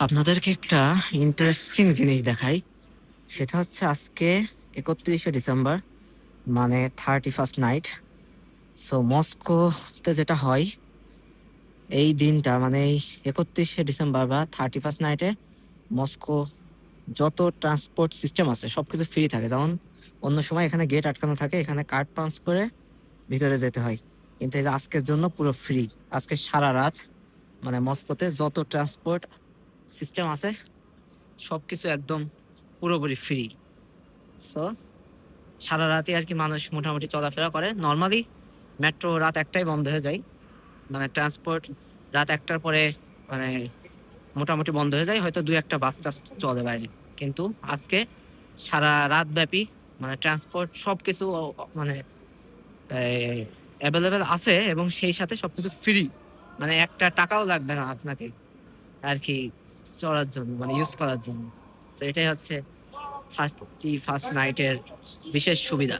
আপনাদেরকে একটা ইন্টারেস্টিং জিনিস দেখাই। সেটা হচ্ছে আজকে 31শে ডিসেম্বর, মানে 31st নাইট। সো মস্কোতে যেটা হয় এই দিনটা, মানে এই 31শে ডিসেম্বর বা 31st নাইটে মস্কো যত ট্রান্সপোর্ট সিস্টেম আছে সবকিছু ফ্রি থাকে। যেমন অন্য সময় এখানে গেট আটকানো থাকে, এখানে কার্ড পাঞ্চ করে ভিতরে যেতে হয়, কিন্তু এই যে আজকের জন্য পুরো ফ্রি। আজকে সারা রাত মানে মস্কোতে যত ট্রান্সপোর্ট সিস্টেম আছে সবকিছু একদম পুরোপুরি ফ্রি। সো সারা রাতই আর কি মানুষ মোটামুটি চলাফেরা করে। নর্মালি মেট্রো রাত 1টায় বন্ধ হয়ে যায়, মানে ট্রান্সপোর্ট রাত 1টার পরে মানে মোটামুটি বন্ধ হয়ে যায়, হয়তো 2-1টা বাস টাস চলে বাইরে। কিন্তু আজকে সারা রাত ব্যাপী মানে ট্রান্সপোর্ট সবকিছু মানে অ্যাভেলেবেল আছে, এবং সেই সাথে সবকিছু ফ্রি। মানে একটা টাকাও লাগবে না আপনাকে আর কি চলার জন্য, মানে ইউজ করার জন্য। তো এটাই হচ্ছে ফার্স্ট নাইটের বিশেষ সুবিধা।